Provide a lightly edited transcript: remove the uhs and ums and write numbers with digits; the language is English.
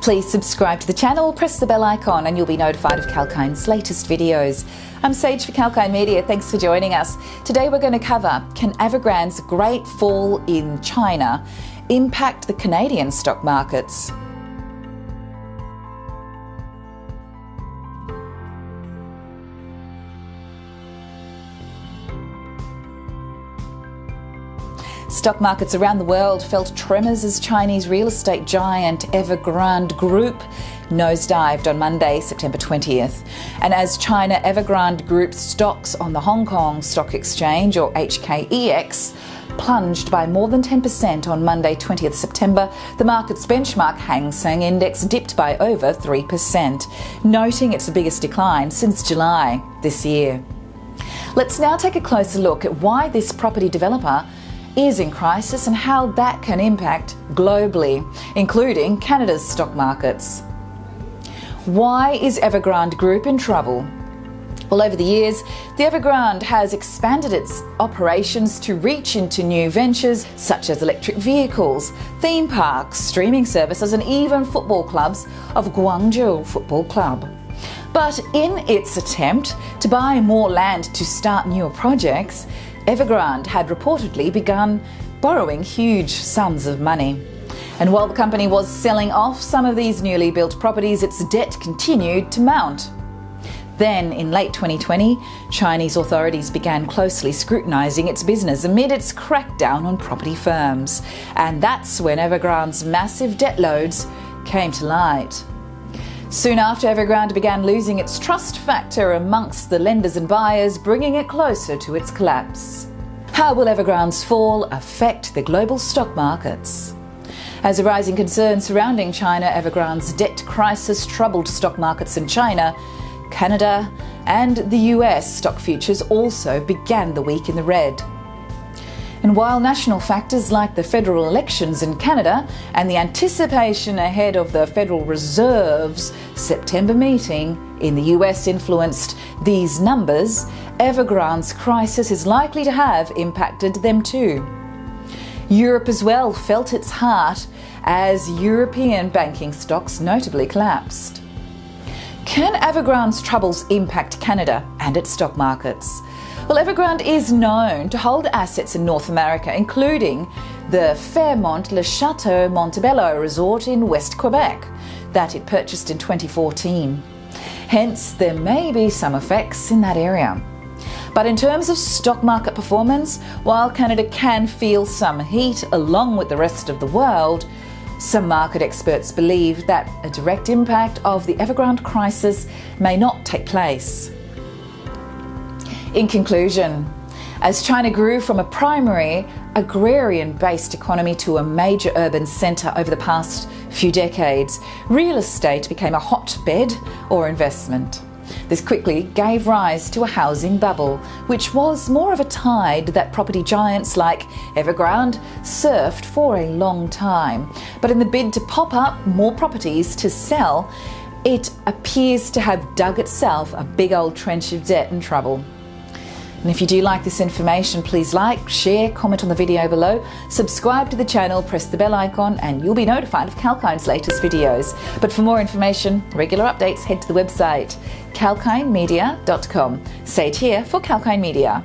Please subscribe to the channel, press the bell icon and you'll be notified of Kalkine's latest videos. I'm Sage for Kalkine Media, thanks for joining us. Today we're going to cover, can Evergrande's great fall in China impact the Canadian stock markets? Stock markets around the world felt tremors as Chinese real estate giant Evergrande Group nosedived on Monday, September 20th. And as China Evergrande Group stocks on the Hong Kong Stock Exchange, or HKEX, plunged by more than 10% on Monday, 20th September, the market's benchmark Hang Seng Index dipped by over 3%, noting it's the biggest decline since July this year. Let's now take a closer look at why this property developer is in crisis and how that can impact globally, including Canada's stock markets. Why is Evergrande Group in trouble? Well, over the years, the Evergrande has expanded its operations to reach into new ventures such as electric vehicles, theme parks, streaming services and even football clubs of Guangzhou Football Club. But in its attempt to buy more land to start newer projects, Evergrande had reportedly begun borrowing huge sums of money. And while the company was selling off some of these newly built properties, its debt continued to mount. Then, in late 2020, Chinese authorities began closely scrutinising its business amid its crackdown on property firms. And that's when Evergrande's massive debt loads came to light. Soon after, Evergrande began losing its trust factor amongst the lenders and buyers, bringing it closer to its collapse. How will Evergrande's fall affect the global stock markets? As a rising concern surrounding China Evergrande's debt crisis troubled stock markets in China, Canada and the US stock futures also began the week in the red. And while national factors like the federal elections in Canada and the anticipation ahead of the Federal Reserve's September meeting in the US influenced these numbers, Evergrande's crisis is likely to have impacted them too. Europe as well felt its heart as European banking stocks notably collapsed. Can Evergrande's troubles impact Canada and its stock markets? Well, Evergrande is known to hold assets in North America, including the Fairmont Le Chateau Montebello resort in West Quebec that it purchased in 2014. Hence, there may be some effects in that area. But in terms of stock market performance, while Canada can feel some heat along with the rest of the world, some market experts believe that a direct impact of the Evergrande crisis may not take place. In conclusion, as China grew from a primary agrarian-based economy to a major urban centre over the past few decades, real estate became a hotbed or investment. This quickly gave rise to a housing bubble, which was more of a tide that property giants like Evergrande surfed for a long time. But in the bid to pop up more properties to sell, it appears to have dug itself a big old trench of debt and trouble. And if you do like this information, please like, share, comment on the video below, subscribe to the channel, press the bell icon and you'll be notified of Kalkine's latest videos. But for more information, regular updates, head to the website kalkinemedia.com. Sage here for Kalkine Media.